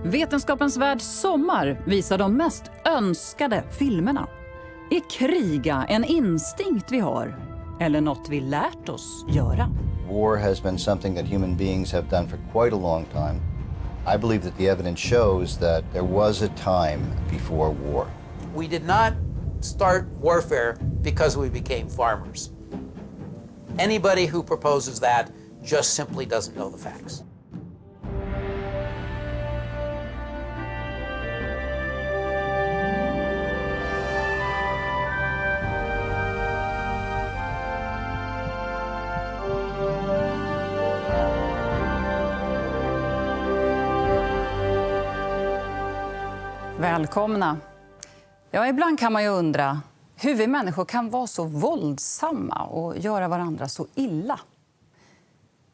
Vetenskapens värld sommar visar de mest önskade filmerna. Är kriga en instinkt vi har? Eller något vi lärt oss göra? War has been something that human beings have done for quite a long time. I believe that the evidence shows that there was a time before war. We did not start warfare because we became farmers. Anybody who proposes that just simply doesn't know the facts. Välkomna. Ja, ibland kan man ju undra hur vi människor kan vara så våldsamma och göra varandra så illa.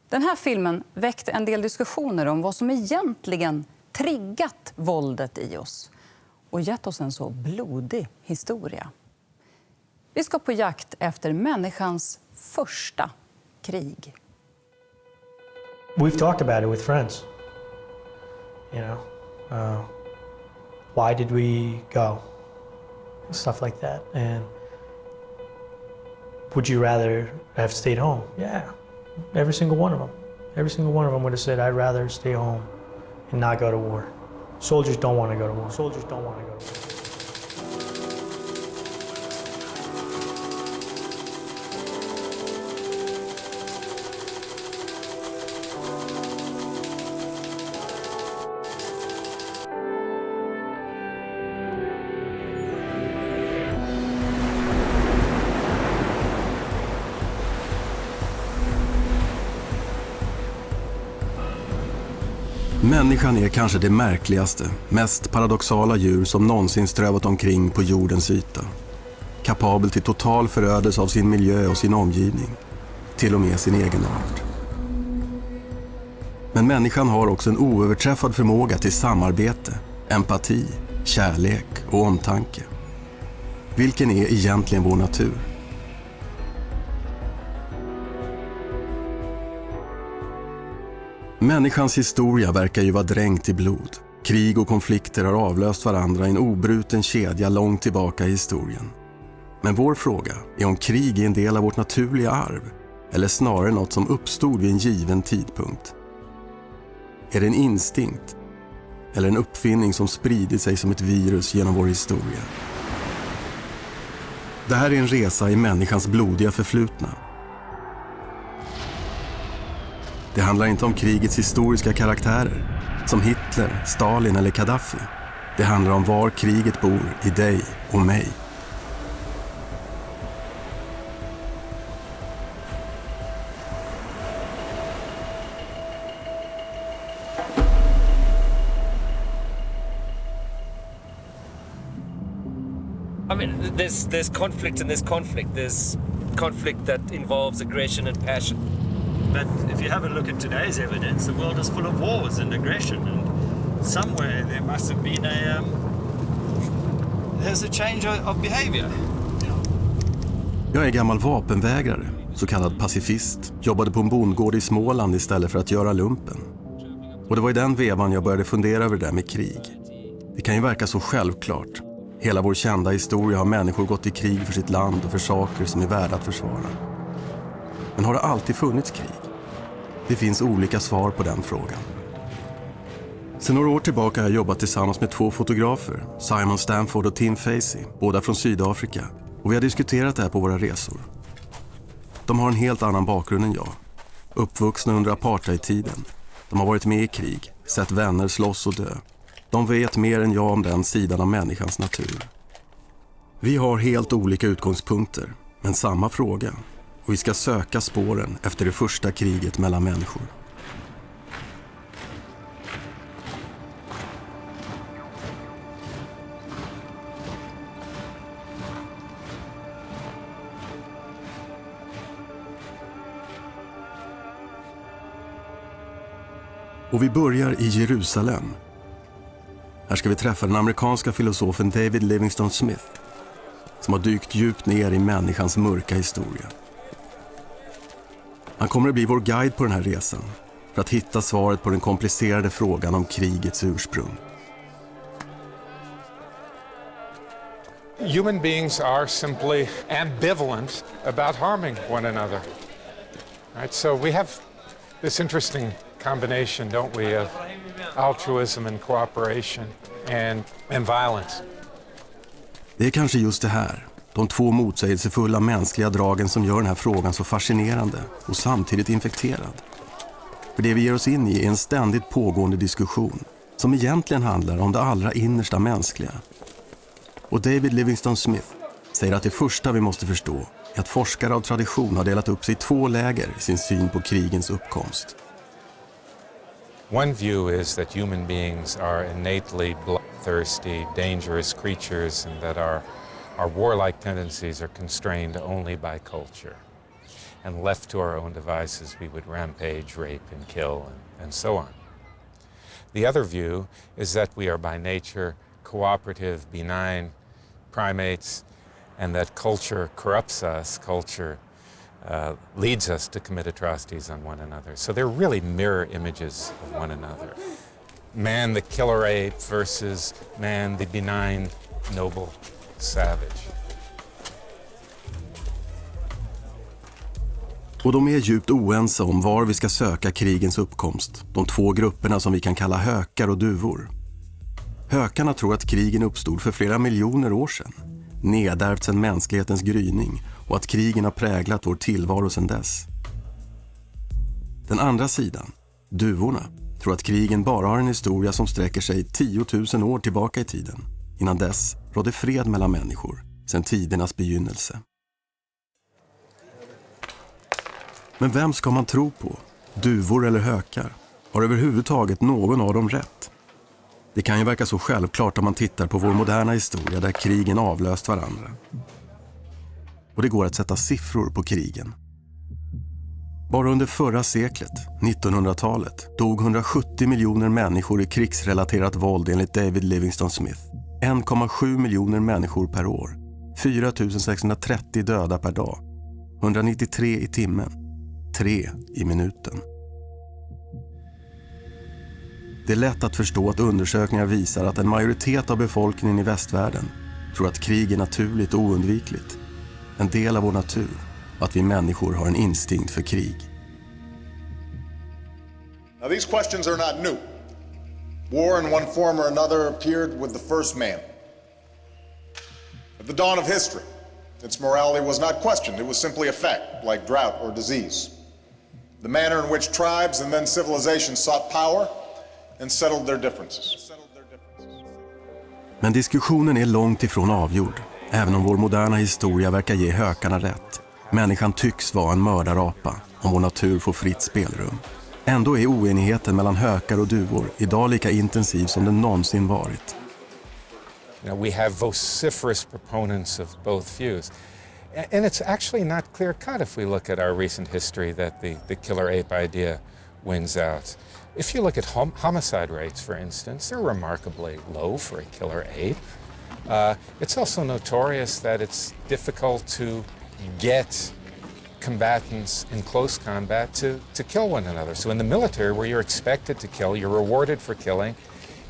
Den här filmen väckte en del diskussioner om vad som egentligen triggat våldet i oss och gett oss en så blodig historia. Vi ska på jakt efter människans första krig. We've talked about it with friends. You know, why did we go? Stuff like that. And would you rather have stayed home? Yeah, every single one of them. Every single one of them would have said, I'd rather stay home and not go to war. Soldiers don't want to go to war. Soldiers don't want to go to war. Människan är kanske det märkligaste, mest paradoxala djur som någonsin strövat omkring på jordens yta. Kapabel till total förödelse av sin miljö och sin omgivning, till och med sin egen art. Men människan har också en oöverträffad förmåga till samarbete, empati, kärlek och omtanke. Vilken är egentligen vår natur? Människans historia verkar ju vara dränkt i blod. Krig och konflikter har avlöst varandra i en obruten kedja långt tillbaka i historien. Men vår fråga är om krig är en del av vårt naturliga arv, eller snarare något som uppstod vid en given tidpunkt. Är det en instinkt, eller en uppfinning som sprider sig som ett virus genom vår historia? Det här är en resa i människans blodiga förflutna. Det handlar inte om krigets historiska karaktärer, som Hitler, Stalin eller Gaddafi. Det handlar om var kriget bor i dig och mig. I mean, there's conflict in this conflict. There's conflict that involves aggression and passion. But if you have a look at today's evidence, the world is full of wars and aggression, and somewhere there must have been there's a change of behavior. Jag är gammal vapenvägrare, så kallad pacifist. Jobbade på en bondgård i Småland istället för att göra lumpen. Och det var i den vevan jag började fundera över det där med krig. Det kan ju verka så självklart. Hela vår kända historia har människor gått i krig för sitt land och för saker som är värda att försvara. Men har det alltid funnits krig? Det finns olika svar på den frågan. Sedan några år tillbaka har jag jobbat tillsammans med två fotografer, Simon Stanford och Tim Facey, båda från Sydafrika. Och vi har diskuterat det här på våra resor. De har en helt annan bakgrund än jag. Uppvuxna under apartheidtiden. De har varit med i krig, sett vänner slåss och dö. De vet mer än jag om den sidan av människans natur. Vi har helt olika utgångspunkter, men samma fråga. Och vi ska söka spåren efter det första kriget mellan människor. Och vi börjar i Jerusalem. Här ska vi träffa den amerikanska filosofen David Livingstone Smith, som har dykt djupt ner i människans mörka historia. Han kommer att bli vår guide på den här resan, för att hitta svaret på den komplicerade frågan om krigets ursprung. Human beings are simply ambivalent about harming one another. Right? So we have this interesting combination, don't we, of altruism and cooperation and violence. Det är kanske just det här, de två motsägelsefulla mänskliga dragen som gör den här frågan så fascinerande och samtidigt infekterad. För det vi ger oss in i är en ständigt pågående diskussion som egentligen handlar om det allra innersta mänskliga. Och David Livingstone Smith säger att det första vi måste förstå är att forskare av tradition har delat upp sig i två läger i sin syn på krigens uppkomst. One view is that human beings are innately bloodthirsty, dangerous creatures, and that our warlike tendencies are constrained only by culture. And left to our own devices, we would rampage, rape, and kill, and so on. The other view is that we are by nature cooperative, benign primates, and that culture corrupts us, culture leads us to commit atrocities on one another. So they're really mirror images of one another. Man, the killer ape, versus man, the benign, noble savage. Och de är djupt oense om var vi ska söka krigens uppkomst, de två grupperna som vi kan kalla hökar och duvor. Hökarna tror att krigen uppstod för flera miljoner år sedan, nedärvt sedan mänsklighetens gryning och att krigen har präglat vår tillvaro sedan dess. Den andra sidan, duvorna, tror att krigen bara har en historia som sträcker sig 10 000 år tillbaka i tiden. Innan dess rådde fred mellan människor, sedan tidernas begynnelse. Men vem ska man tro på? Duvor eller hökar? Har överhuvudtaget någon av dem rätt? Det kan ju verka så självklart om man tittar på vår moderna historia där krigen avlöst varandra. Och det går att sätta siffror på krigen. Bara under förra seklet, 1900-talet, dog 170 miljoner människor i krigsrelaterat våld enligt David Livingstone Smith. 1,7 miljoner människor per år. 4 630 döda per dag. 193 i timmen. 3 i minuten. Det är lätt att förstå att undersökningar visar att en majoritet av befolkningen i västvärlden tror att krig är naturligt och oundvikligt. En del av vår natur, och att vi människor har en instinkt för krig. Now these questions are not new. War in one form or another appeared with the first man. At the dawn of history, its morality was not questioned. It was simply a fact, like drought or disease. The manner in which tribes and then civilizations sought power and settled their differences. Men diskussionen är långt ifrån avgjord, även om vår moderna historia verkar ge hökarna rätt. Människan tycks vara en mördarapa om vår natur får fritt spelrum. Ändå är oenigheten mellan hökar och duvor idag lika intensiv som den någonsin varit. We have vociferous proponents of both views. And it's actually not clear-cut if we look at our recent history that the killer ape idea wins out. If you look at homicide rates, for instance, they're remarkably low for a killer ape. It's also notorious that it's difficult to get combatants in close combat to kill one another. So in the military, where you're expected to kill, you're rewarded for killing,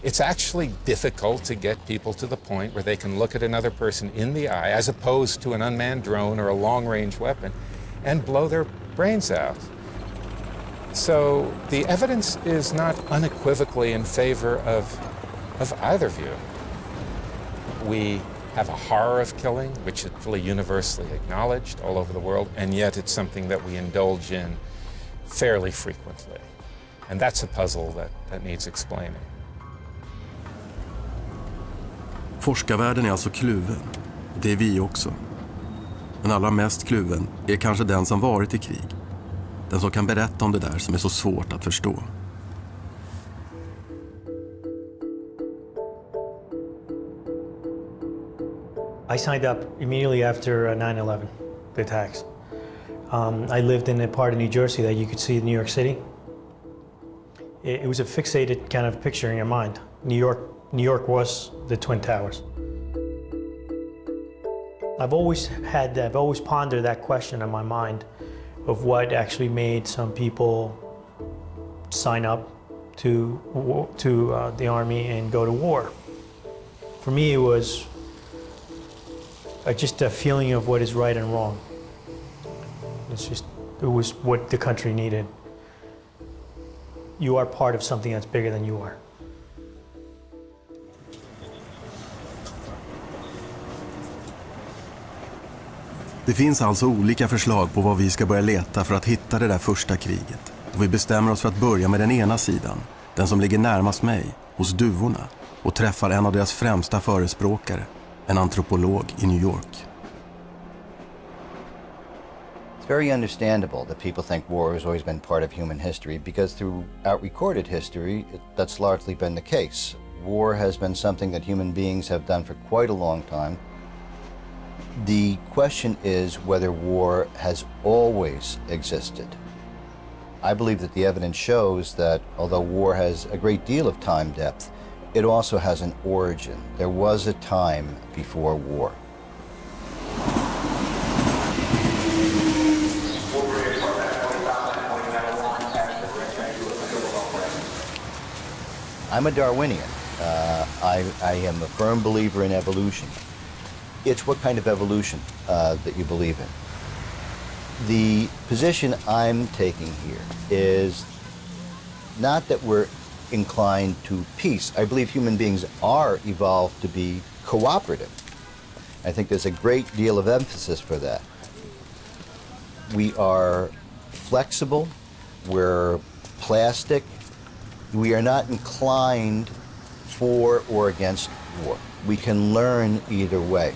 it's actually difficult to get people to the point where they can look at another person in the eye, as opposed to an unmanned drone or a long-range weapon, and blow their brains out. So the evidence is not unequivocally in favor of either view. We have a horror of killing, which is really universally acknowledged all over the world, and yet it's something that we indulge in fairly frequently. And that's a puzzle that needs explaining. Forskarvärlden är alltså kluven. Det är vi också. Men allra mest kluven är kanske den som varit i krig. Den som kan berätta om det där som är så svårt att förstå. I signed up immediately after 9/11, the attacks. I lived in a part of New Jersey that you could see in New York City. It was a fixated kind of picture in your mind. New York was the Twin Towers. I've always pondered that question in my mind of what actually made some people sign up to the army and go to war. For me, it was just a feeling of what is right and wrong. It was what the country needed. You are part of something that's bigger than you are. Det finns alltså olika förslag på vad vi ska börja leta för att hitta det där första kriget. Och vi bestämmer oss för att börja med den ena sidan, den som ligger närmast mig, hos duvorna, och träffar en av deras främsta förespråkare, en antropolog i New York. It's very understandable that people think war has always been part of human history because throughout recorded history, that's largely been the case. War has been something that human beings have done for quite a long time. The question is whether war has always existed. I believe that the evidence shows that although war has a great deal of time depth, it also has an origin. There was a time before war. I'm a Darwinian. I am a firm believer in evolution. It's what kind of evolution that you believe in. The position I'm taking here is not that we're inclined to peace. I believe human beings are evolved to be cooperative. I think there's a great deal of emphasis for that. We are flexible, we're plastic, we are not inclined for or against war. We can learn either way.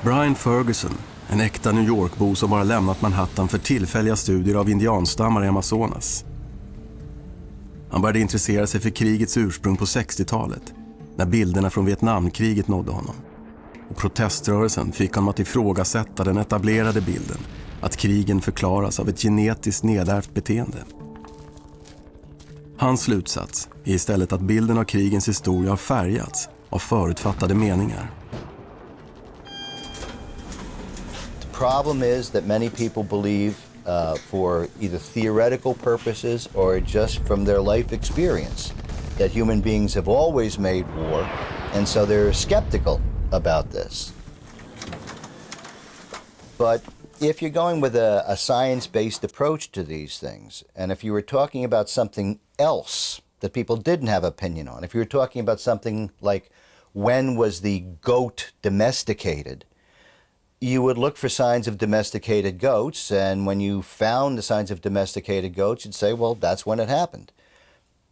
Brian Ferguson, en äkta New York-bo som har lämnat Manhattan för tillfälliga studier av indianstammar i Amazonas. Han började intressera sig för krigets ursprung på 60-talet, när bilderna från Vietnamkriget nådde honom. Och proteströrelsen fick honom att ifrågasätta den etablerade bilden, att krigen förklaras av ett genetiskt nedärvt beteende. Hans slutsats är istället att bilden av krigens historia har färgats av förutfattade meningar. The problem is that many people believe for either theoretical purposes or just from their life experience that human beings have always made war, and so they're skeptical about this. But if you're going with a science-based approach to these things, and if you were talking about something else that people didn't have opinion on, if you were talking about something like when was the goat domesticated, you would look for signs of domesticated goats, and when you found the signs of domesticated goats, you'd say, well, that's when it happened.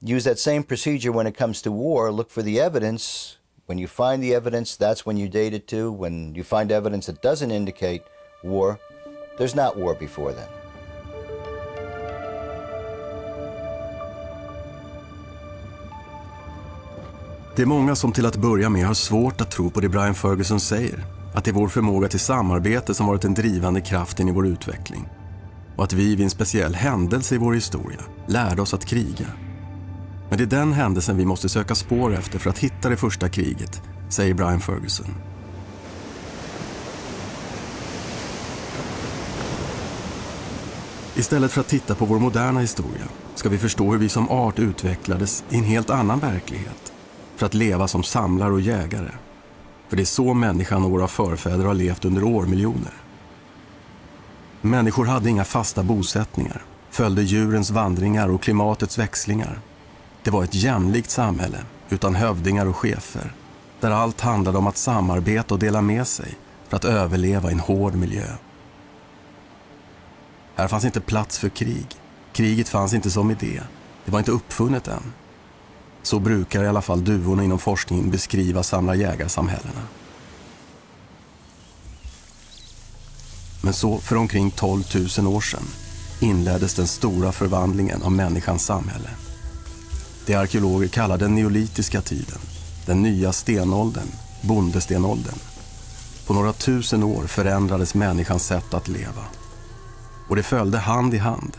Use that same procedure when it comes to war. Look for the evidence. When you find the evidence, that's when you date it to. When you find evidence that doesn't indicate war, there's not war before then. Det är många som till att börja med har svårt att tro på det Brian Ferguson säger. Att det är vår förmåga till samarbete som varit den drivande kraften i vår utveckling. Och att vi vid en speciell händelse i vår historia lärde oss att kriga. Men det är den händelsen vi måste söka spår efter för att hitta det första kriget, säger Brian Ferguson. Istället för att titta på vår moderna historia ska vi förstå hur vi som art utvecklades i en helt annan verklighet. För att leva som samlare och jägare. För det är så människan och våra förfäder har levt under årmiljoner. Människor hade inga fasta bosättningar, följde djurens vandringar och klimatets växlingar. Det var ett jämlikt samhälle utan hövdingar och chefer, där allt handlade om att samarbeta och dela med sig för att överleva i en hård miljö. Här fanns inte plats för krig. Kriget fanns inte som idé. Det var inte uppfunnet än. Så brukar i alla fall duvorna inom forskningen beskriva samlar-jägarsamhällena. Men så för omkring 12 000 år sedan inleddes den stora förvandlingen av människans samhälle. Det arkeologer kallar den neolitiska tiden, den nya stenåldern, bondestenåldern. På några tusen år förändrades människans sätt att leva. Och det följde hand i hand.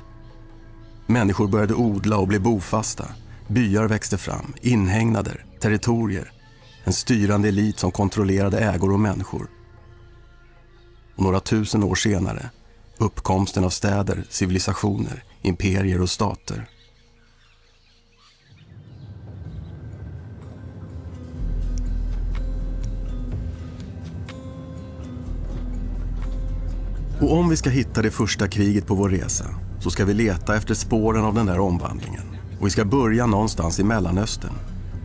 Människor började odla och bli bofasta. Byar växte fram, inhägnader, territorier. En styrande elit som kontrollerade ägor och människor. Och några tusen år senare Uppkomsten av städer, civilisationer, imperier och stater. Och om vi ska hitta det första kriget på vår resa så ska vi leta efter spåren av den där omvandlingen. Och vi ska börja någonstans i Mellanöstern.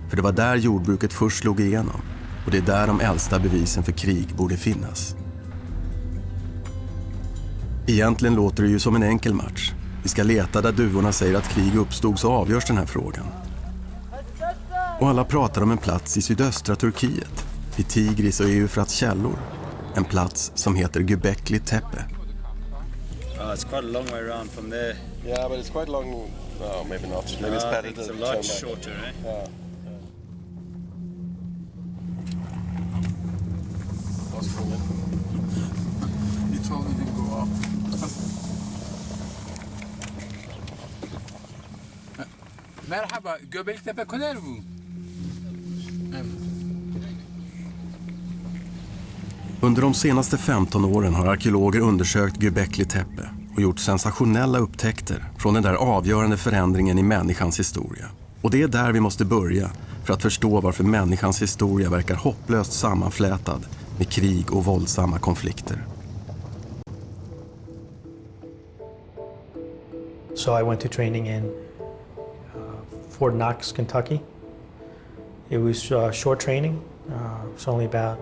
För det var där jordbruket först slog igenom. Och det är där de äldsta bevisen för krig borde finnas. Egentligen låter det ju som en enkel match. Vi ska leta där duvorna säger att krig uppstod, så avgörs den här frågan. Och alla pratar om en plats i sydöstra Turkiet, i Tigris och Eufrats källor. En plats som heter Göbekli Tepe. It's quite a long way around from there. Yeah, but it's quite long. No, maybe not. Maybe it's better It's a to lot turn back. shorter, eh? Yeah. You told me to go off. Merhaba, Göbektepe kadar bu? Under de senaste 15 åren har arkeologer undersökt Göbekli Tepe och gjort sensationella upptäckter från den där avgörande förändringen i människans historia. Och det är där vi måste börja för att förstå varför människans historia verkar hopplöst sammanflätad med krig och våldsamma konflikter. So I went to training in Fort Knox, Kentucky. It was short training. It was only about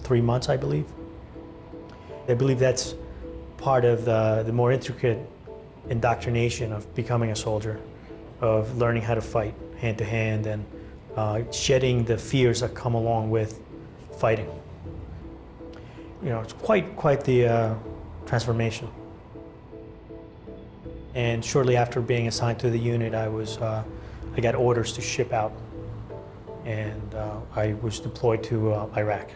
3 months, I believe. I believe that's part of the more intricate indoctrination of becoming a soldier, of learning how to fight hand to hand and shedding the fears that come along with fighting. You know, it's quite the transformation. And shortly after being assigned to the unit, I got orders to ship out, and I was deployed to Iraq.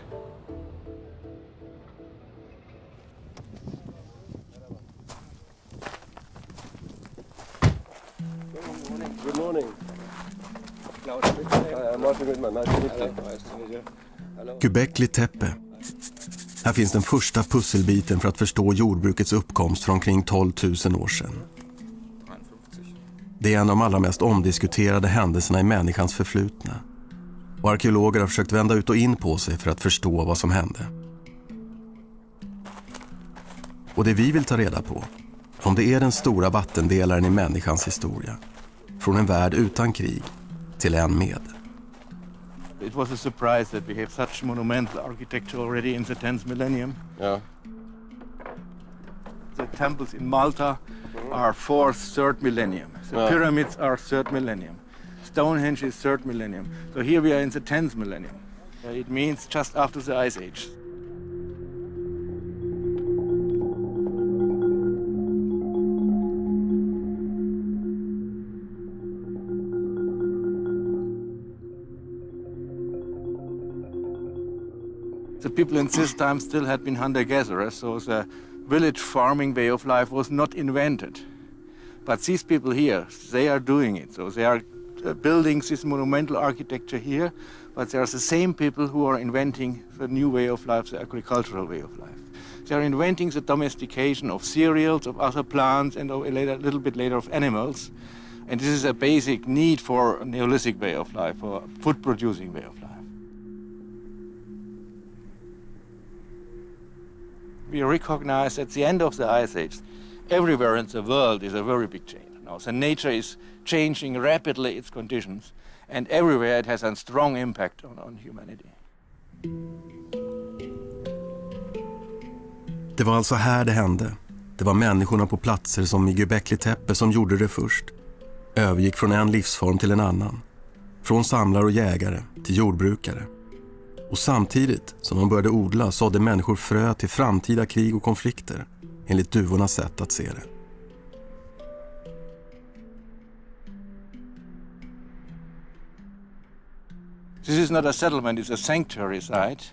Good morning. I'm Martin Goodman. Nice to meet you. Göbekli Tepe. Här finns den första pusselbiten för att förstå jordbrukets uppkomst från kring 12 000 år sedan. Det är en av de allra mest omdiskuterade händelserna i människans förflutna. Och arkeologer har försökt vända ut och in på sig för att förstå vad som hände. Och det vi vill ta reda på, om det är den stora vattendelaren i människans historia. Från en värld utan krig till en med. It was a surprise that we have such monumental architecture already in the 10th millennium. Yeah. The temples in Malta are 4th, 3rd millennium. The pyramids are 3rd millennium. Stonehenge is 3rd millennium. So here we are in the 10th millennium. It means just after the Ice Age. The people in this time still had been hunter-gatherers, so the village farming way of life was not invented. But these people here, they are doing it. So they are building this monumental architecture here, but they are the same people who are inventing the new way of life, the agricultural way of life. They are inventing the domestication of cereals, of other plants, and a little bit later of animals. And this is a basic need for a Neolithic way of life, for a food-producing way of life. We recognize at the end of the Ice Age, everywhere in the world is a very big change. Now, the nature is changing rapidly its conditions, and everywhere it has a strong impact on humanity. Det var alltså här det hände. Det var människorna på platser som i Göbekli Tepe som gjorde det först. Övergick från en livsform till en annan. Från samlare och jägare till jordbrukare. Och samtidigt som de började odla sådde människor frö till framtida krig och konflikter, enligt duvornas sätt att se det. This is not a settlement, it's a sanctuary site.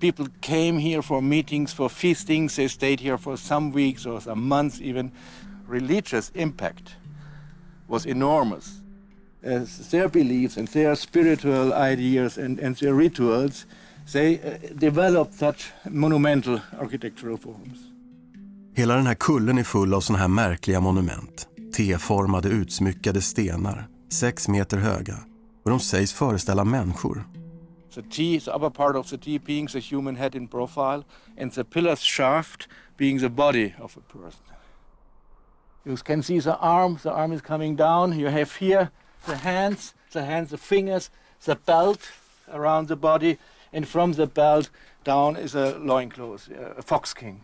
People came here for meetings, for feastings, they stayed here for some weeks or some months even. Religious impact was enormous. Their beliefs and their spiritual ideas and their rituals, they developed such monumental architectural forms. Hela den här kullen är full av såna här märkliga monument. T-formade utsmyckade stenar, 6 meter höga. Och de sägs föreställa människor. The T, the upper part of the T being the human head in profile, and the pillar's shaft being the body of a person. You can see the arm is coming down. You have here the hands, the fingers, the belt around the body, and from the belt down is a loincloth, a fox king.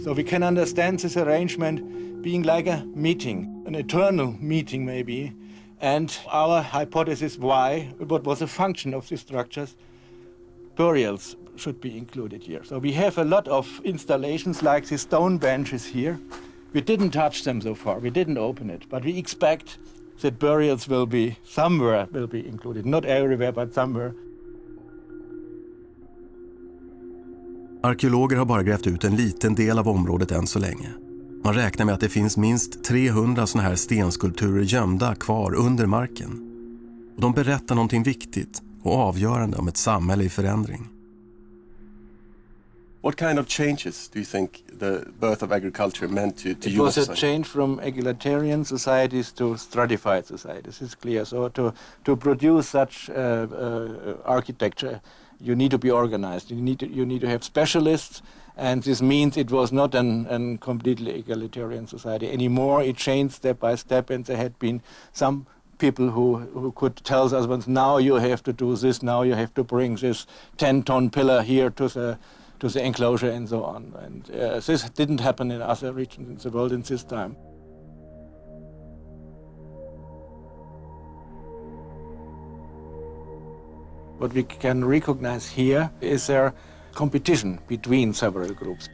So we can understand this arrangement being like a meeting, an eternal meeting maybe, and our hypothesis why, what was the function of these structures, burials should be included here. So we have a lot of installations like the stone benches here. We didn't touch them so far, we didn't open it, but we expect that burials will be somewhere will be included, not everywhere but somewhere. Arkeologer har bara grävt ut en liten del av området än så länge. Man räknar med att det finns minst 300 såna här stenskulpturer gömda kvar under marken. Och de berättar någonting viktigt och avgörande om ett samhälle i förändring. What kind of changes do you think the birth of agriculture meant to It was a change from egalitarian societies to stratified societies, it's clear. So to produce such architecture, you need to be organized. You need to have specialists, and this means it was not an completely egalitarian society anymore. It changed step by step, and there had been some people who could tell us, now you have to do this, now you have to bring this 10-ton pillar here to the enclosure and so on. And this didn't happen in other regions in the world in this time. What we can recognize here is their competition between several groups.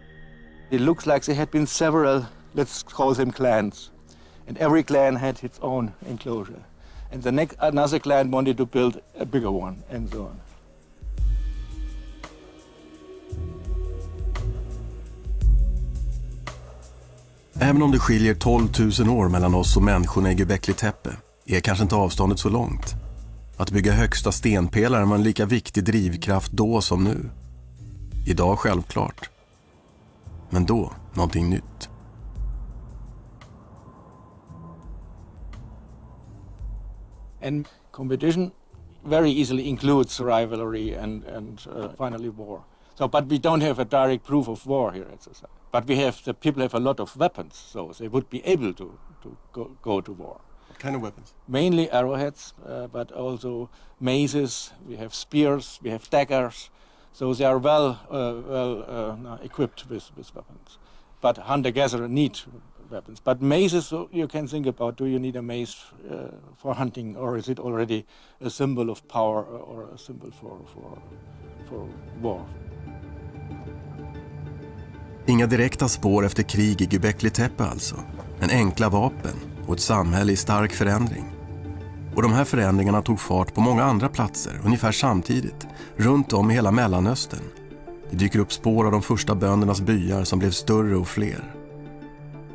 It looks like there had been several, let's call them clans, and every clan had its own enclosure. And another clan wanted to build a bigger one, and so on. Även om det skiljer 12 000 år mellan oss och människorna i Göbekli Tepe är kanske inte avståndet så långt. Att bygga högsta stenpelaren var en lika viktig drivkraft då som nu. Idag självklart. Men då någonting nytt. And competition very easily includes rivalry and finally war. So, but we don't have a direct proof of war here at society. But the people have a lot of weapons, so they would be able to go to war. What kind of weapons? Mainly arrowheads, but also maces. We have spears, we have daggers. So they are well equipped with weapons. But hunter-gatherer need weapons. But maces, you can think about, do you need a mace for hunting, or is it already a symbol of power or a symbol for war? Inga direkta spår efter krig i Göbekli Tepe alltså. Men enkla vapen och ett samhälle i stark förändring. Och de här förändringarna tog fart på många andra platser ungefär samtidigt, runt om i hela Mellanöstern. Det dyker upp spår av de första böndernas byar som blev större och fler.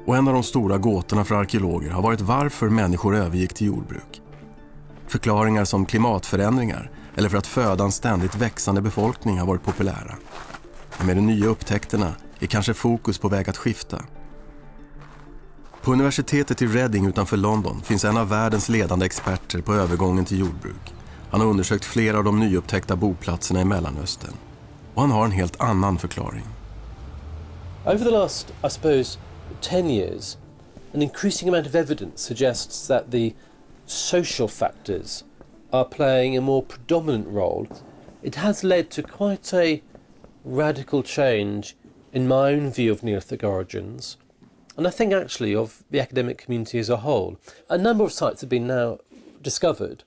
Och en av de stora gåtorna för arkeologer har varit varför människor övergick till jordbruk. Förklaringar som klimatförändringar eller för att föda en ständigt växande befolkning har varit populära. Men med de nya upptäckterna är kanske fokus på väg att skifta. På universitetet i Reading utanför London finns en av världens ledande experter på övergången till jordbruk. Han har undersökt flera av de nyupptäckta boplatserna i Mellanöstern. Och han har en helt annan förklaring. Over the last, I suppose, 10 years, an increasing amount of evidence suggests that the social factors are playing a more predominant role. It has led to quite a radical change in my own view of Neolithic origins, and I think actually of the academic community as a whole. A number of sites have been now discovered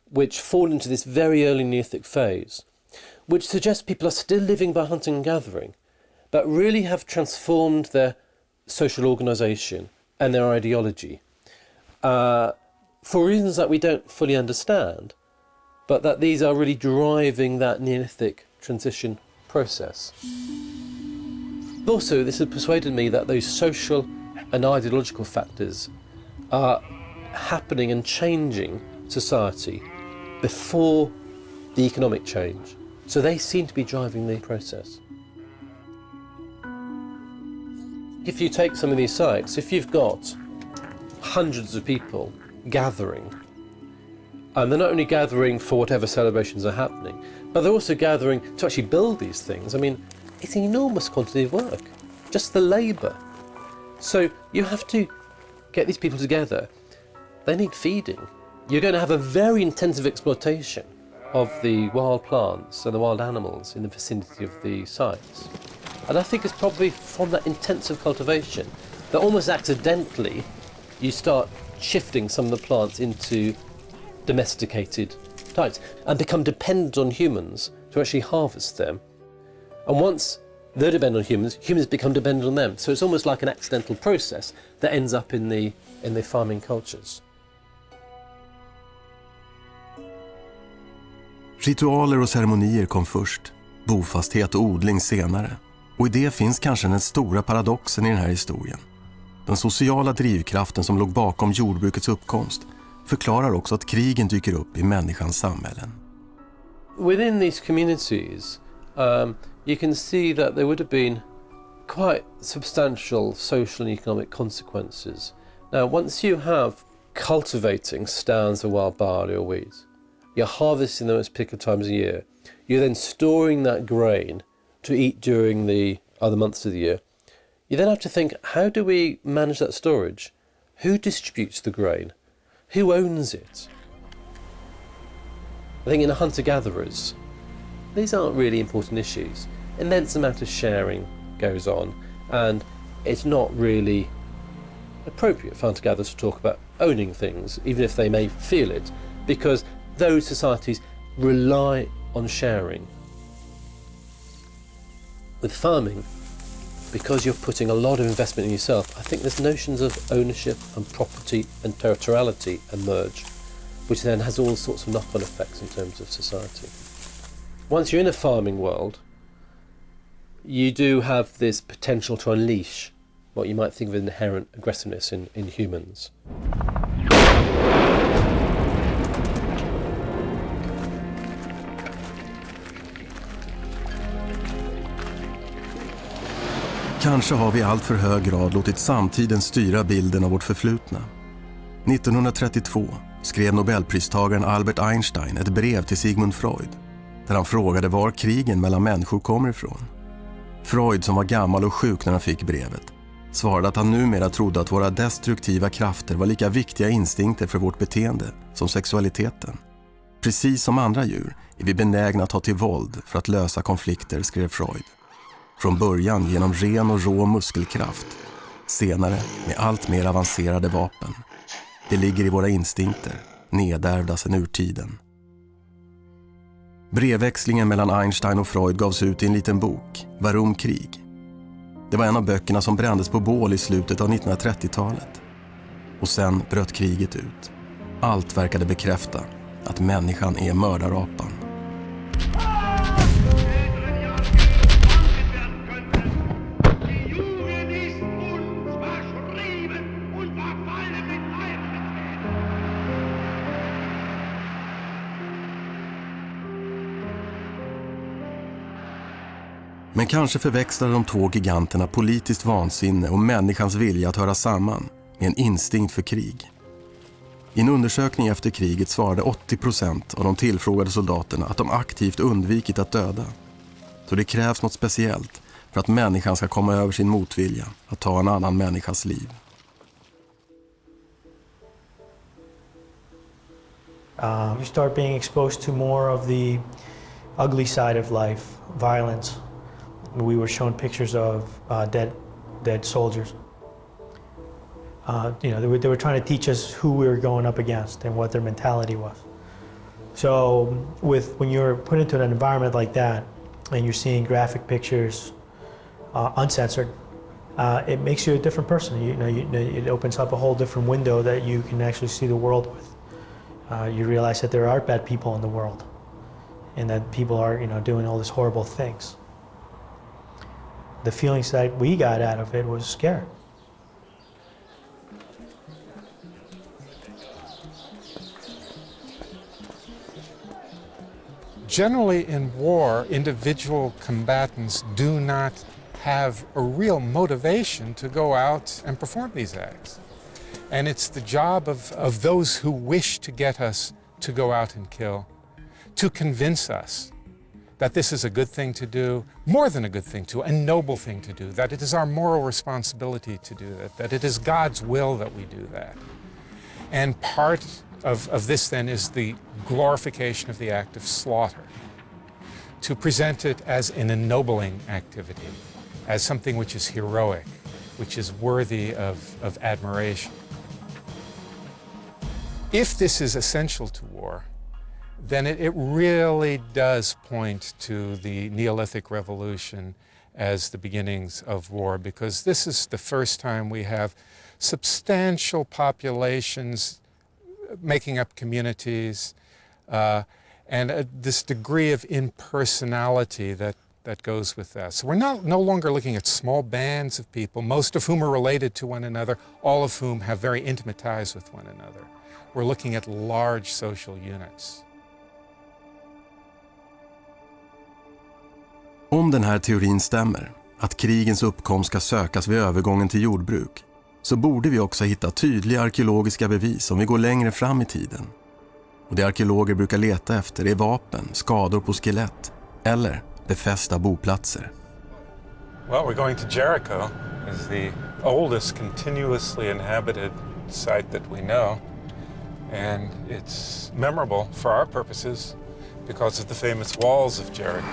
which fall into this very early Neolithic phase, which suggests people are still living by hunting and gathering, but really have transformed their social organisation and their ideology for reasons that we don't fully understand, but that these are really driving that Neolithic transition process. Also, this has persuaded me that those social and ideological factors are happening and changing society before the economic change. So they seem to be driving the process. If you take some of these sites, if you've got hundreds of people gathering, and they're not only gathering for whatever celebrations are happening, but they're also gathering to actually build these things. I mean, it's an enormous quantity of work, just the labour. So you have to get these people together. They need feeding. You're going to have a very intensive exploitation of the wild plants and the wild animals in the vicinity of the sites. And I think it's probably from that intensive cultivation that almost accidentally you start shifting some of the plants into domesticated types and become dependent on humans to actually harvest them. And once they're dependent on humans, humans become dependent on them. So it's almost like an accidental process that ends up in the farming cultures. Ritualer och ceremonier kom först, bofasthet och odling senare. Och i det finns kanske den stora paradoxen i den här historien. Den sociala drivkraften som låg bakom jordbrukets uppkomst förklarar också att krigen dyker upp i människans samhällen. Within these communities, you can see that there would have been quite substantial social and economic consequences. Now, once you have cultivating stands of wild barley or wheat, you're harvesting them at particular times of year, you're then storing that grain to eat during the other months of the year. You then have to think, how do we manage that storage? Who distributes the grain? Who owns it? I think in the hunter-gatherers, these aren't really important issues. Immense amount of sharing goes on, and it's not really appropriate for hunter-gatherers to talk about owning things, even if they may feel it, because those societies rely on sharing. With farming, because you're putting a lot of investment in yourself, I think there's notions of ownership and property and territoriality emerge, which then has all sorts of knock-on effects in terms of society. Once you're in a farming world, you do have this potential to unleash what you might think of inherent aggressiveness in humans. Kanske har vi i allt för hög grad låtit samtiden styra bilden av vårt förflutna. 1932 skrev Nobelpristagaren Albert Einstein ett brev till Sigmund Freud där han frågade var krigen mellan människor kommer ifrån. Freud, som var gammal och sjuk när han fick brevet, svarade att han numera trodde att våra destruktiva krafter var lika viktiga instinkter för vårt beteende som sexualiteten. Precis som andra djur är vi benägna att ta till våld för att lösa konflikter, skrev Freud. Från början genom ren och rå muskelkraft, senare med allt mer avancerade vapen. Det ligger i våra instinkter, nedärvda sedan urtiden. Brevväxlingen mellan Einstein och Freud gavs ut i en liten bok, Varum krig. Det var en av böckerna som brändes på bål i slutet av 1930-talet. Och sen bröt kriget ut. Allt verkade bekräfta att människan är mördarapan. Men kanske förväxlar de två giganterna politiskt vansinne och människans vilja att höra samman med en instinkt för krig. I en undersökning efter kriget svarade 80% av de tillfrågade soldaterna att de aktivt undvikit att döda. Så det krävs något speciellt för att människan ska komma över sin motvilja att ta en annan människas liv. You start being exposed to more of the ugly side of life, violence. We were shown pictures of dead soldiers. They were trying to teach us who we were going up against and what their mentality was. So when you're put into an environment like that and you're seeing graphic pictures, uncensored, it makes you a different person. It opens up a whole different window that you can actually see the world with. You realize that there are bad people in the world, and that people are, doing all these horrible things. The feelings that we got out of it was scared. Generally in war, individual combatants do not have a real motivation to go out and perform these acts. And it's the job of those who wish to get us to go out and kill, to convince us that this is a good thing to do, more than a good thing to, a noble thing to do, that it is our moral responsibility to do that it is God's will that we do that. And part of this then is the glorification of the act of slaughter, to present it as an ennobling activity, as something which is heroic, which is worthy of admiration. If this is essential to war, then it really does point to the Neolithic Revolution as the beginnings of war, because this is the first time we have substantial populations making up communities, and this degree of impersonality that goes with that. So we're no longer looking at small bands of people, most of whom are related to one another, all of whom have very intimate ties with one another. We're looking at large social units. Om den här teorin stämmer, att krigens uppkomst ska sökas vid övergången till jordbruk, så borde vi också hitta tydliga arkeologiska bevis om vi går längre fram i tiden. Och det arkeologer brukar leta efter är vapen, skador på skelett eller befästa boplatser. Well, we're going to Jericho. It's the oldest continuously inhabited site that we know. And it's memorable for our purposes because of the famous walls of Jericho.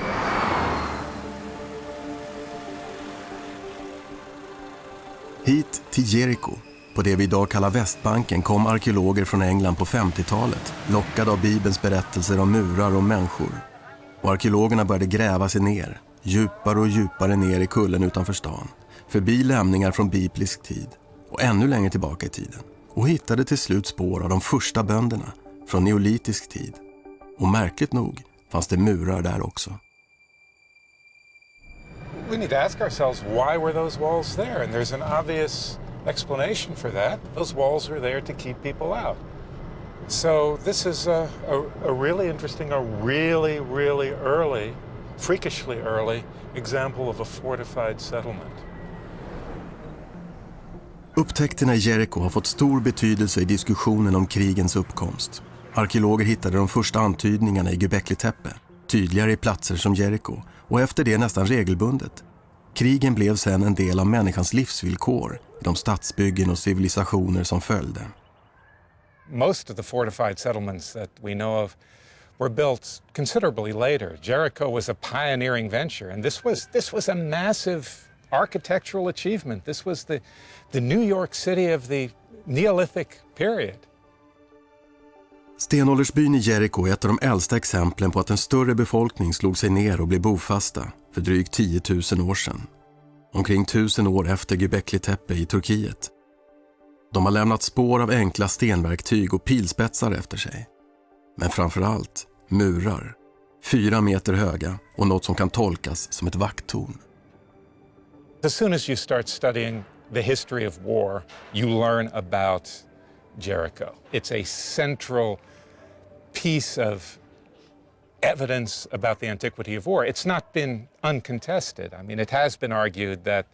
Hit till Jericho, på det vi idag kallar Västbanken, kom arkeologer från England på 50-talet, lockade av Bibelns berättelser om murar och människor. Och arkeologerna började gräva sig ner, djupare och djupare ner i kullen utanför stan, förbi lämningar från biblisk tid och ännu längre tillbaka i tiden, och hittade till slut spår av de första bönderna från neolitisk tid. Och märkligt nog fanns det murar där också. We need to ask ourselves, why were those walls there? And there's an obvious explanation for that. Those walls were there to keep people out. So this is a really interesting, a really, really early, freakishly early example of a fortified settlement. Upptäckterna i Jericho har fått stor betydelse i diskussionen om krigens uppkomst. Arkeologer hittade de första antydningarna i Göbekli Tepe, tydligare i platser som Jericho, och efter det nästan regelbundet. Krigen blev sedan en del av människans livsvillkor, de stadsbyggen och civilisationer som följde. Most of the fortified settlements that we know of were built considerably later. Jericho was a pioneering venture, and this was a massive architectural achievement. This was the New York City of the Neolithic period. Stenåldersbyn i Jericho är ett av de äldsta exemplen på att en större befolkning slog sig ner och blev bofasta för drygt 10 000 år sedan. Omkring 1000 år efter Göbekli Tepe i Turkiet. De har lämnat spår av enkla stenverktyg och pilspetsar efter sig. Men framförallt murar, 4 meter höga och något som kan tolkas som ett vakttorn. As soon as you start studying the history of war, you learn about Jericho. It's a central piece of evidence about the antiquity of war. It's not been uncontested. I mean, it has been argued that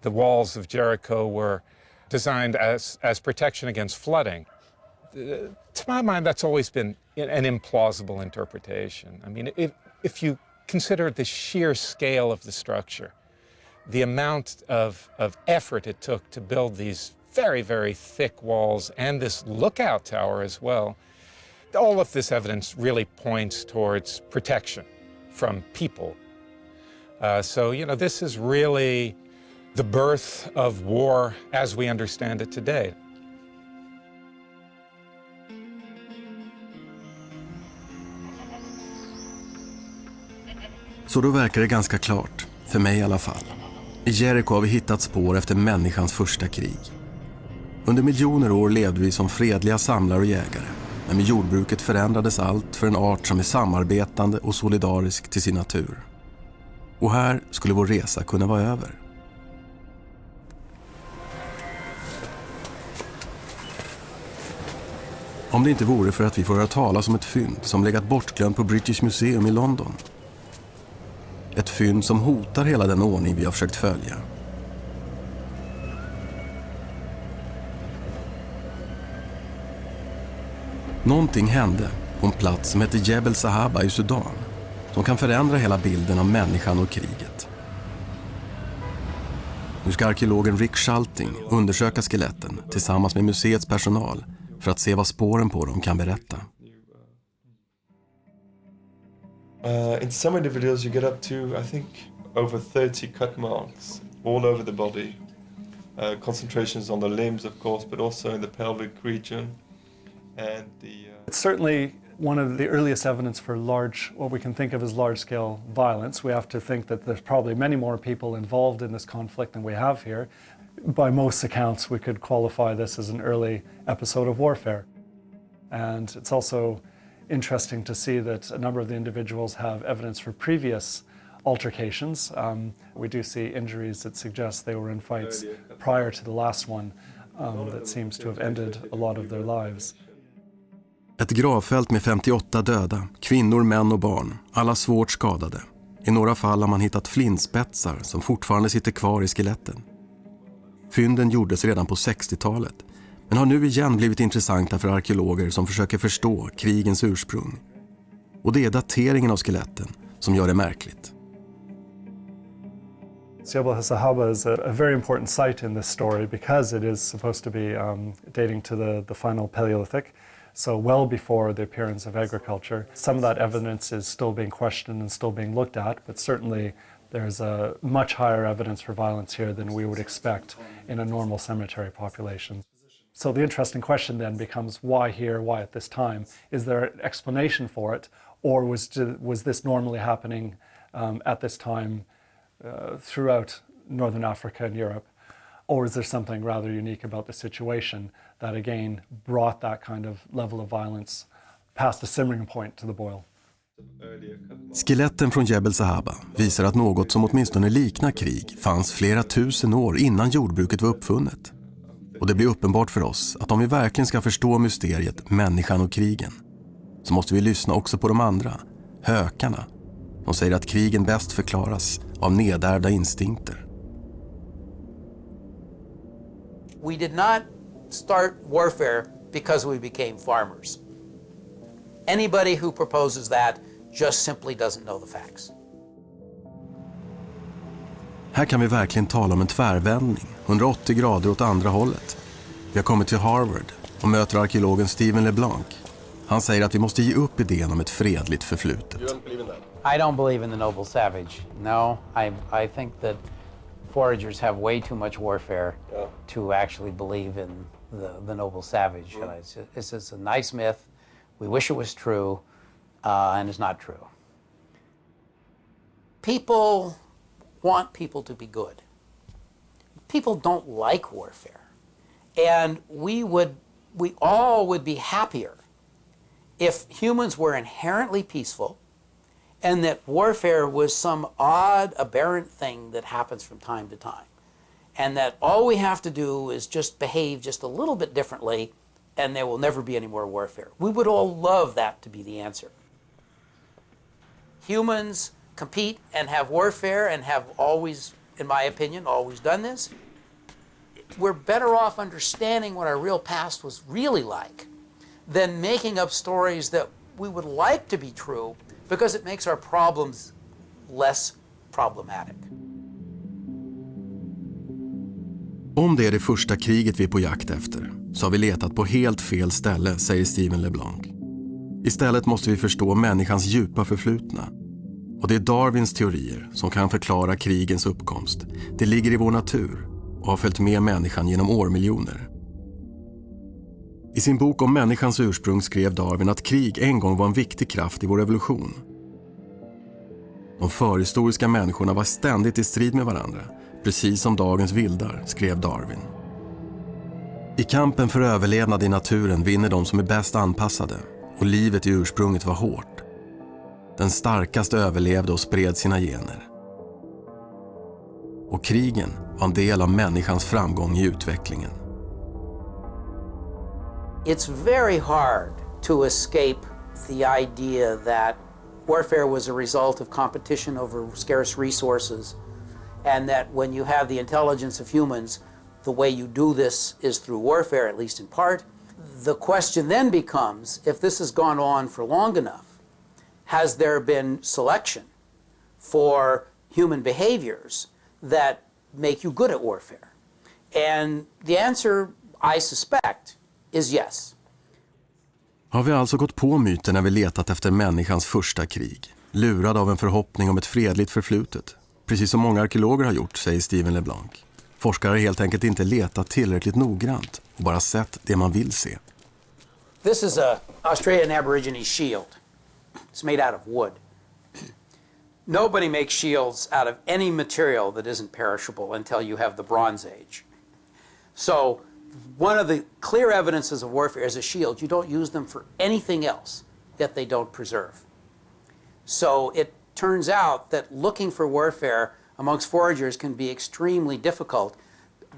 the walls of Jericho were designed as protection against flooding. To my mind, that's always been an implausible interpretation. I mean, if you consider the sheer scale of the structure, the amount of effort it took to build these very, very thick walls and this lookout tower as well, all of this evidence really points towards protection from people. So, you know, this is really the birth of war as we understand it today. Så då verkar det ganska klart, för mig i alla fall. I Jericho har vi hittat spår efter människans första krig. Under miljoner år levde vi som fredliga samlare och jägare. Men med jordbruket förändrades allt för en art som är samarbetande och solidarisk till sin natur. Och här skulle vår resa kunna vara över. Om det inte vore för att vi får höra talas om ett fynd som legat bortglömt på British Museum i London. Ett fynd som hotar hela den ordning vi har försökt följa. Någonting hände på en plats som heter Jebel Sahaba i Sudan som kan förändra hela bilden av människan och kriget. Nu ska arkeologen Rick Schalting undersöka skeletten tillsammans med museets personal för att se vad spåren på dem kan berätta. In some individuals you get up to, I think, over 30 cut marks all over the body. Concentrations on the limbs, of course, but also in the pelvic region. And It's certainly one of the earliest evidence for what we can think of as large-scale violence. We have to think that there's probably many more people involved in this conflict than we have here. By most accounts, we could qualify this as an early episode of warfare. And it's also interesting to see that a number of the individuals have evidence for previous altercations. We do see injuries that suggest they were in fights prior to the last one that seems to have ended a lot of their lives. Ett gravfält med 58 döda, kvinnor, män och barn, alla svårt skadade. I några fall har man hittat flintspetsar som fortfarande sitter kvar i skeletten. Fynden gjordes redan på 60-talet, men har nu igen blivit intressanta för arkeologer som försöker förstå krigens ursprung. Och det är dateringen av skeletten som gör det märkligt. Jebel Sahaba is a very important site in this story because it is supposed to be dating to the final Paleolithic, so well before the appearance of agriculture. Some of that evidence is still being questioned and still being looked at, but certainly there's a much higher evidence for violence here than we would expect in a normal cemetery population. So the interesting question then becomes, why here, why at this time? Is there an explanation for it, or was this normally happening at this time throughout Northern Africa and Europe? Or is there something rather unique about the situation that again brought that kind of level of violence past a simmering point to the boil? Skeletten från Jebel Sahaba visar att något som åtminstone liknar krig fanns flera tusen år innan jordbruket var uppfunnet. Och det blir uppenbart för oss att om vi verkligen ska förstå mysteriet människan och krigen så måste vi lyssna också på de andra, hökarna. De säger att krigen bäst förklaras av nedärvda instinkter. We did not start warfare because we became farmers. Anybody who proposes that just simply doesn't know the facts. Här kan vi verkligen tala om en tvärvändning, 180 grader åt andra hållet. Vi har kommit till Harvard och möter arkeologen Stephen LeBlanc. Han säger att vi måste ge upp idén om ett fredligt förflutet. I don't believe in the noble savage. No, I think that foragers have way too much warfare to actually believe in the noble savage. It's just a nice myth. We wish it was true, and it's not true. People want people to be good. People don't like warfare. And we all would be happier if humans were inherently peaceful and that warfare was some odd, aberrant thing that happens from time to time. And that all we have to do is just behave just a little bit differently and there will never be any more warfare. We would all love that to be the answer. Humans compete and have warfare and have always, in my opinion, always done this. We're better off understanding what our real past was really like than making up stories that we would like to be true because it makes our problems less problematic. Om det är det första kriget vi är på jakt efter så har vi letat på helt fel ställe, säger Stephen LeBlanc. Istället måste vi förstå människans djupa förflutna. Och det är Darwins teorier som kan förklara krigens uppkomst. Det ligger i vår natur och har följt med människan genom årmiljoner. I sin bok om människans ursprung skrev Darwin att krig en gång var en viktig kraft i vår evolution. De förhistoriska människorna var ständigt i strid med varandra, precis som dagens vildar, skrev Darwin. I kampen för överlevnad i naturen vinner de som är bäst anpassade, och livet i ursprunget var hårt. Den starkaste överlevde och spred sina gener. Och krigen var en del av människans framgång i utvecklingen. It's very hard to escape the idea that warfare was a result of competition over scarce resources, and that when you have the intelligence of humans, the way you do this is through warfare, at least in part. The question then becomes, if this has gone on for long enough, has there been selection for human behaviors that make you good at warfare? And the answer, I suspect, is yes. Har vi alltså gått på myten när vi letat efter människans första krig, lurad av en förhoppning om ett fredligt förflutet? Precis som många arkeologer har gjort, säger Steven LeBlanc. Forskare har helt enkelt inte letat tillräckligt noggrant och bara sett det man vill se. This is a Australian Aborigine shield. It's made out of wood. Nobody makes shields out of any material that isn't perishable until you have the Bronze Age. So one of the clear evidences of warfare is a shield. You don't use them for anything else, yet they don't preserve. So it turns out that looking for warfare amongst foragers can be extremely difficult.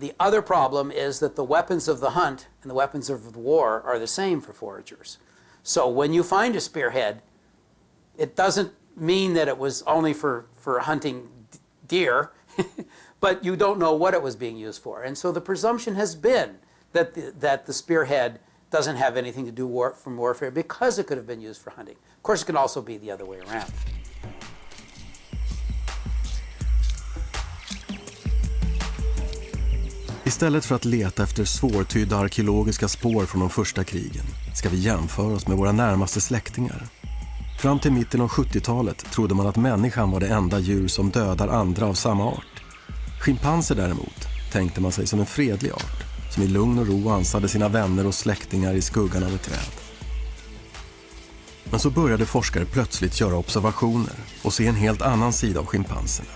The other problem is that the weapons of the hunt and the weapons of the war are the same for foragers. So when you find a spearhead, it doesn't mean that it was only for hunting deer, but you don't know what it was being used for. And so the presumption has been that the spearhead doesn't have anything to do from warfare because it could have been used for hunting. Of course, it can also be the other way around. Istället för att leta efter svårtydda arkeologiska spår från de första krigen ska vi jämföra oss med våra närmaste släktingar. Fram till mitten av 70-talet trodde man att människan var det enda djur som dödar andra av samma art. Schimpanser däremot tänkte man sig som en fredlig art, som i lugn och ro ansade sina vänner och släktingar i skuggan av ett träd. Men så började forskare plötsligt göra observationer och se en helt annan sida av schimpanserna.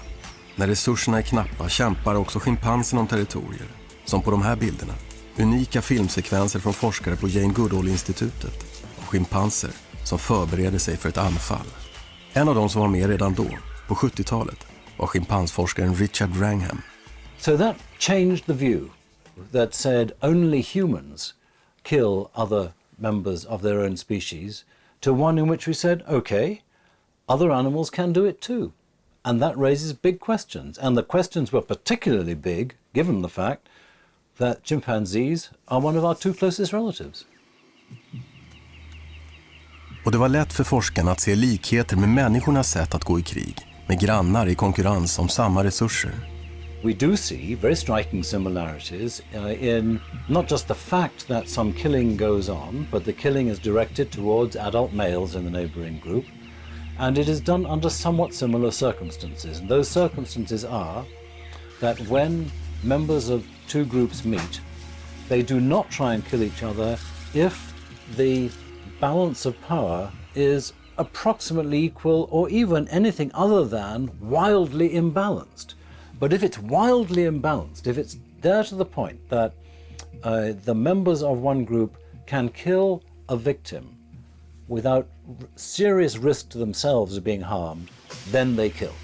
När resurserna är knappa kämpar också schimpanserna om territorier, som på de här bilderna. Unika filmsekvenser från forskare på Jane Goodall-institutet och schimpanser som förbereder sig för ett anfall. En av dem som var med redan då, på 70-talet, var schimpansforskaren Richard Wrangham. So that changed the view that said only humans kill other members of their own species to one in which we said, okay, other animals can do it too. And that raises big questions. And the questions were particularly big given the fact that chimpanzees are one of our two closest relatives. Och det var lätt för forskarna att se likheter med människornas sätt att gå i krig, med grannar i konkurrens om samma resurser. We do see very striking similarities in not just the fact that some killing goes on, but the killing is directed towards adult males in the neighboring group, and it is done under somewhat similar circumstances. And those circumstances are that when members of two groups meet, they do not try and kill each other if the balance of power is approximately equal or even anything other than wildly imbalanced. But if it's wildly imbalanced, if it's there to the point that the members of one group can kill a victim without serious risk to themselves of being harmed, then they kill.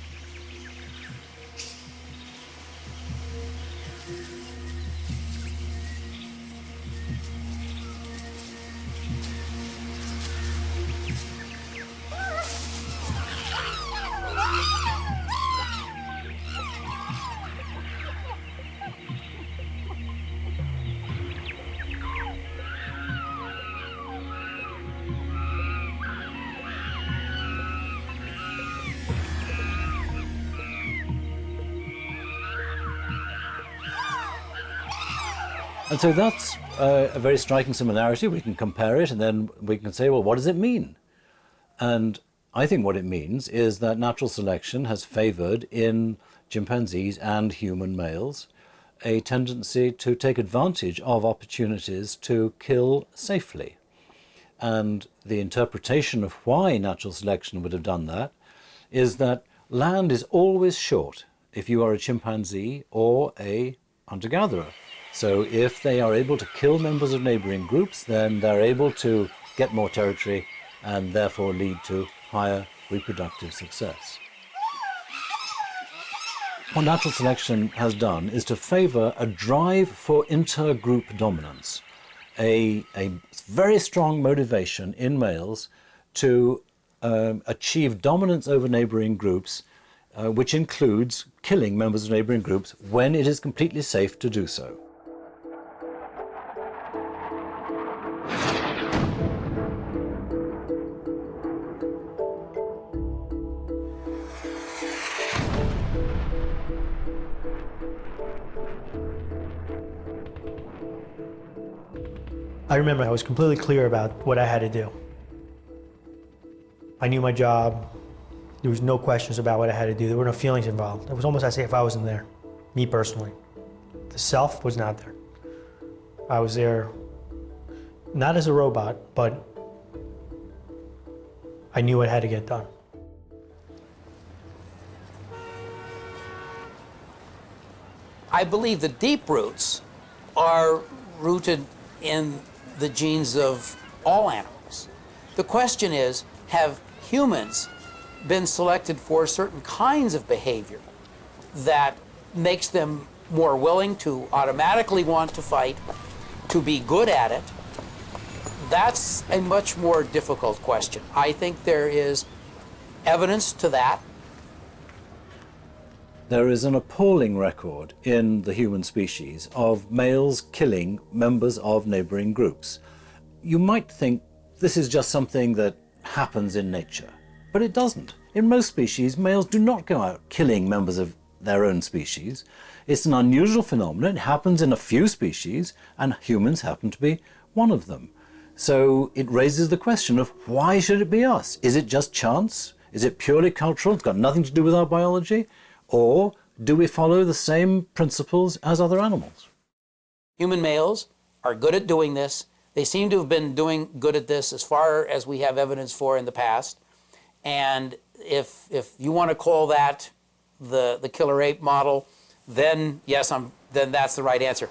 And so that's a very striking similarity. We can compare it and then we can say, well, what does it mean? And I think what it means is that natural selection has favored in chimpanzees and human males a tendency to take advantage of opportunities to kill safely. And the interpretation of why natural selection would have done that is that land is always short if you are a chimpanzee or a hunter-gatherer. So if they are able to kill members of neighboring groups, then they're able to get more territory and therefore lead to higher reproductive success. What natural selection has done is to favor a drive for intergroup dominance, a very strong motivation in males to achieve dominance over neighboring groups, which includes killing members of neighboring groups when it is completely safe to do so. I remember I was completely clear about what I had to do. I knew my job. There was no questions about what I had to do. There were no feelings involved. It was almost as if I wasn't there, me personally. The self was not there. I was there not as a robot, but I knew what had to get done. I believe the deep roots are rooted in the genes of all animals. The question is, have humans been selected for certain kinds of behavior that makes them more willing to automatically want to fight, to be good at it? That's a much more difficult question. I think there is evidence to that. There is an appalling record in the human species of males killing members of neighboring groups. You might think this is just something that happens in nature, but it doesn't. In most species, males do not go out killing members of their own species. It's an unusual phenomenon. It happens in a few species, and humans happen to be one of them. So it raises the question of why should it be us? Is it just chance? Is it purely cultural? It's got nothing to do with our biology? Or do we follow the same principles as other animals? Human males are good at doing this. They seem to have been doing good at this as far as we have evidence for in the past. And if you want to call that the killer ape model, then yes, then that's the right answer.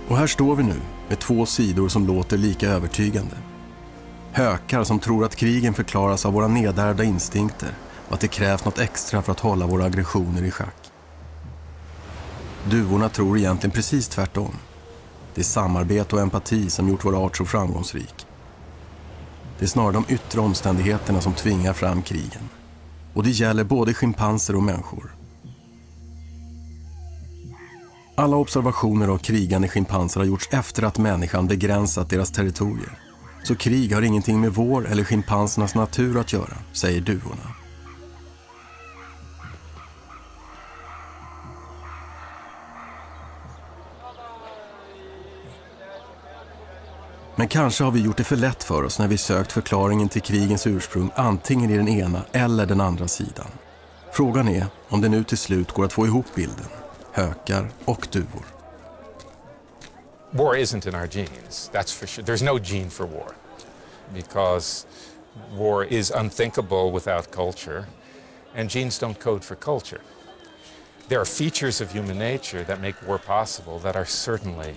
Och här står vi nu med två sidor som låter lika övertygande. Hökar som tror att krigen förklaras av våra nedärvda instinkter och att det krävs något extra för att hålla våra aggressioner i schack. Duvorna tror egentligen precis tvärtom. Det är samarbete och empati som gjort vår art så framgångsrik. Det är snarare de yttre omständigheterna som tvingar fram krigen. Och det gäller både schimpanser och människor. Alla observationer av krigande schimpanser har gjorts efter att människan begränsat deras territorier. Så krig har ingenting med vår eller schimpansernas natur att göra, säger duvorna. Men kanske har vi gjort det för lätt för oss när vi sökt förklaringen till krigens ursprung antingen i den ena eller den andra sidan. Frågan är om det nu till slut går att få ihop bilden. Hökar och duvor. War isn't in our genes, that's for sure. There's no gene for war because war is unthinkable without culture and genes don't code for culture. There are features of human nature that make war possible that are certainly,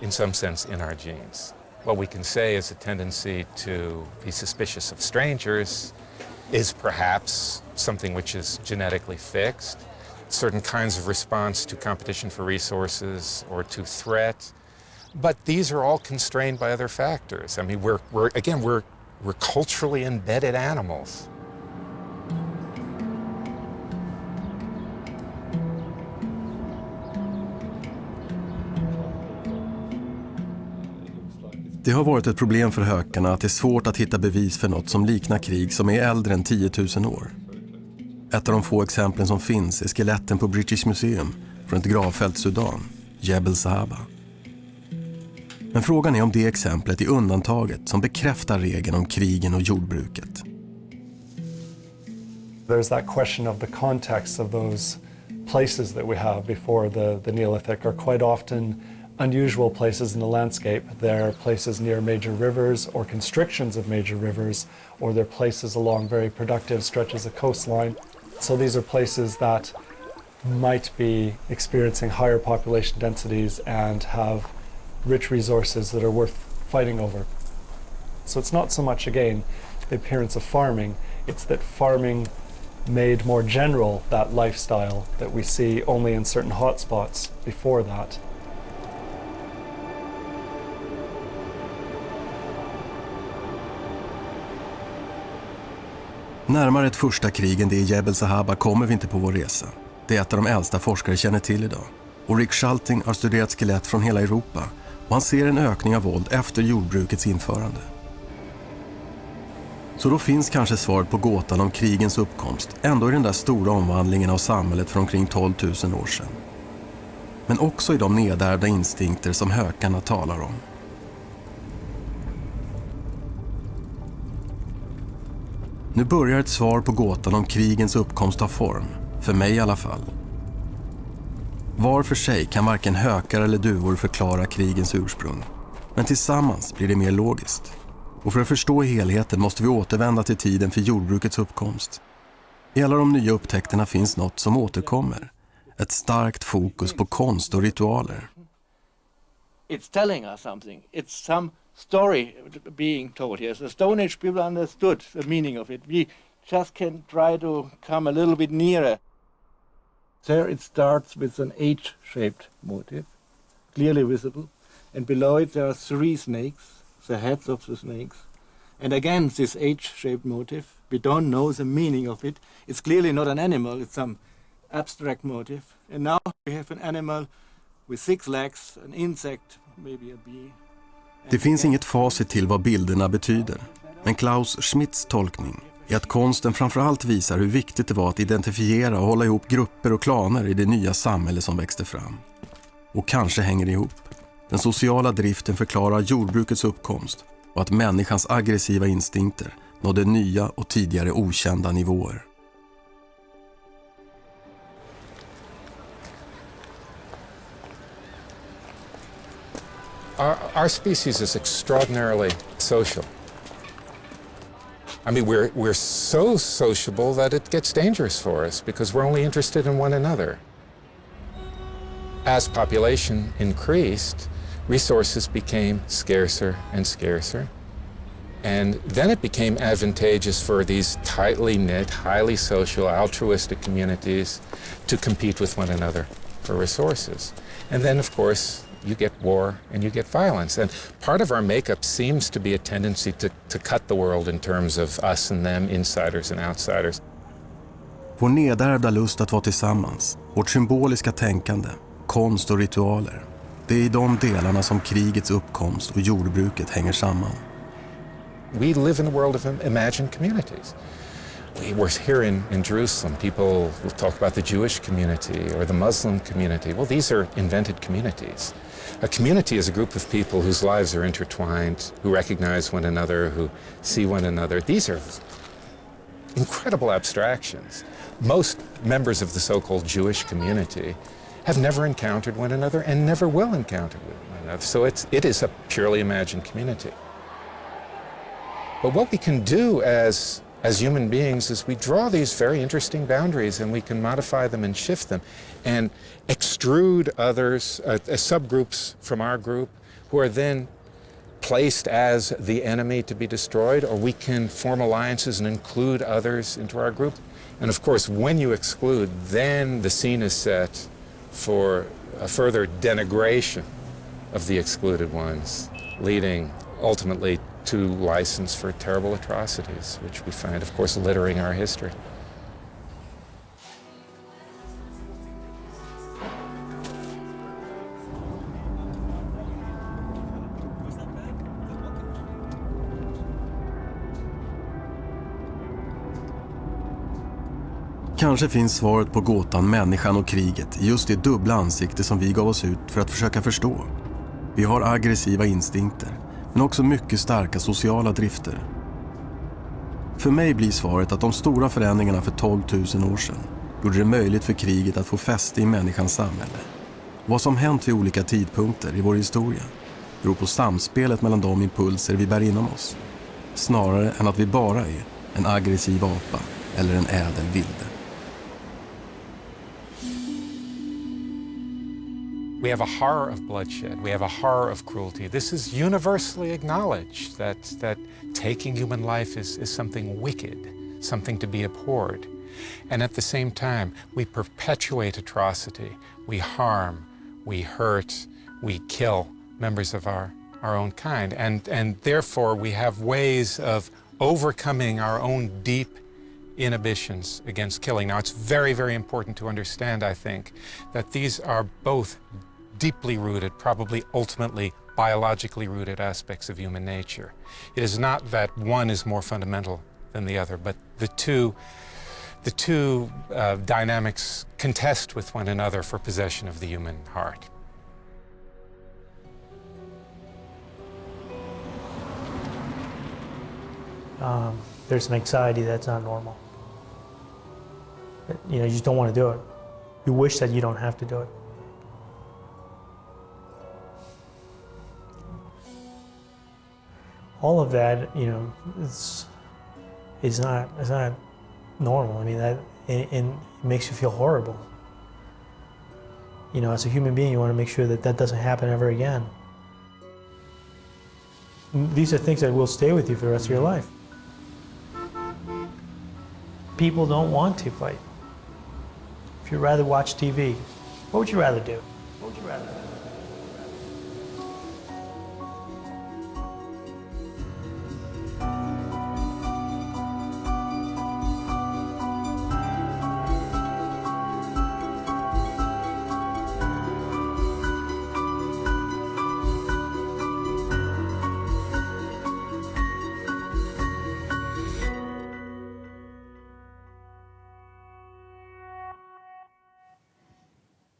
in some sense, in our genes. What we can say is a tendency to be suspicious of strangers is perhaps something which is genetically fixed. Certain kinds of response to competition for resources or to threat. But these are all constrained by other factors. I mean, we're culturally embedded animals. Det har varit ett problem för hökarna att det är svårt att hitta bevis för något som liknar krig som är äldre än 10 000 år. Ett av de få exemplen som finns är skeletten på British Museum från ett gravfält Sudan, Jebel Sahaba. Men frågan är om det exemplet är undantaget som bekräftar regeln om krigen och jordbruket. There's that question of the context of those places that we have before the Neolithic are quite often unusual places in the landscape. They're places near major rivers or constrictions of major rivers, or they're places along very productive stretches of coastline. So these are places that might be experiencing higher population densities and have rich resources that are worth fighting over. So it's not so much, again, the appearance of farming, it's that farming made more general that lifestyle that we see only in certain hotspots before that. Närmare ett första krig än det i Jebel Sahaba kommer vi inte på vår resa. Det är ett av de äldsta forskare känner till idag. Och Rick Schalting har studerat skelett från hela Europa och han ser en ökning av våld efter jordbrukets införande. Så då finns kanske svaret på gåtan om krigens uppkomst ändå i den där stora omvandlingen av samhället för omkring 12 000 år sedan. Men också i de nedärvda instinkter som hökarna talar om. Nu börjar ett svar på gåtan om krigens uppkomst av form, för mig i alla fall. Var för sig kan varken hökar eller duvor förklara krigens ursprung, men tillsammans blir det mer logiskt. Och för att förstå helheten måste vi återvända till tiden för jordbrukets uppkomst. I alla de nya upptäckterna finns något som återkommer. Ett starkt fokus på konst och ritualer. It's telling us something. It's some story being told here. The Stone Age people understood the meaning of it. We just can try to come a little bit nearer. There it starts with an H-shaped motif, clearly visible. And below it there are 3 snakes, the heads of the snakes. And again this H-shaped motif. We don't know the meaning of it. It's clearly not an animal, it's some abstract motif. And now we have an animal with 6 legs, an insect, maybe a bee. Det finns inget facit till vad bilderna betyder, men Klaus Schmidts tolkning är att konsten framförallt visar hur viktigt det var att identifiera och hålla ihop grupper och klaner i det nya samhälle som växte fram. Och kanske hänger det ihop. Den sociala driften förklarar jordbrukets uppkomst och att människans aggressiva instinkter nådde nya och tidigare okända nivåer. Our species is extraordinarily social. I mean, we're so sociable that it gets dangerous for us because we're only interested in one another. As population increased, resources became scarcer and scarcer. And then it became advantageous for these tightly knit, highly social, altruistic communities to compete with one another for resources. And then, of course, you get war and you get violence. And part of our makeup seems to be a tendency to cut the world in terms of us and them, insiders and outsiders. Vår nedärvda lust att vara tillsammans, vårt symboliska tänkande, konst och ritualer. Det är i de delarna som krigets uppkomst och jordbruket hänger samman. We live in a world of imagined communities. We were here in Jerusalem. People will talk about the Jewish community or the Muslim community. Well, these are invented communities. A community is a group of people whose lives are intertwined, who recognize one another, who see one another. These are incredible abstractions. Most members of the so-called Jewish community have never encountered one another and never will encounter one another. So it is a purely imagined community. But what we can do as human beings is we draw these very interesting boundaries and we can modify them and shift them and extrude others, subgroups from our group who are then placed as the enemy to be destroyed, or we can form alliances and include others into our group. And of course, when you exclude, then the scene is set for a further denigration of the excluded ones, leading ultimately to license for terrible atrocities, which we find, of course, littering our history. Kanske finns svaret på gåtan Människan och kriget i just det dubbla ansikte som vi gav oss ut för att försöka förstå. Vi har aggressiva instinkter, men också mycket starka sociala drifter. För mig blir svaret att de stora förändringarna för 12 000 år sedan gjorde det möjligt för kriget att få fäste i människans samhälle. Vad som hänt vid olika tidpunkter i vår historia beror på samspelet mellan de impulser vi bär inom oss, snarare än att vi bara är en aggressiv apa eller en ädel vilde. We have a horror of bloodshed. We have a horror of cruelty. This is universally acknowledged that taking human life is something wicked, something to be abhorred. And at the same time, we perpetuate atrocity. We harm, we hurt, we kill members of our own kind. And therefore, we have ways of overcoming our own deep inhibitions against killing. Now, it's very, very important to understand, I think, that these are both deeply rooted, probably ultimately biologically rooted aspects of human nature. It is not that one is more fundamental than the other, but the two dynamics contest with one another for possession of the human heart. There's an anxiety that's not normal. You know, you just don't want to do it. You wish that you don't have to do it. All of that, you know, it's not normal. I mean, it makes you feel horrible. You know, as a human being, you want to make sure that that doesn't happen ever again. These are things that will stay with you for the rest of your life. People don't want to fight. If you'd rather watch TV, what would you rather do? What would you rather do?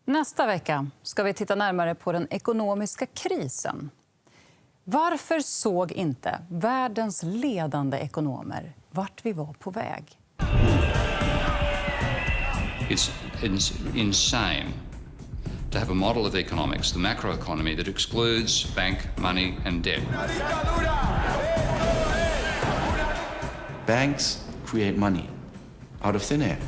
Nästa vecka ska vi titta närmare på den ekonomiska krisen. Varför såg inte världens ledande ekonomer vart vi var på väg? It's insane to have a model of economics, the macroeconomy, that excludes bank money and debt. Banks create money out of thin air.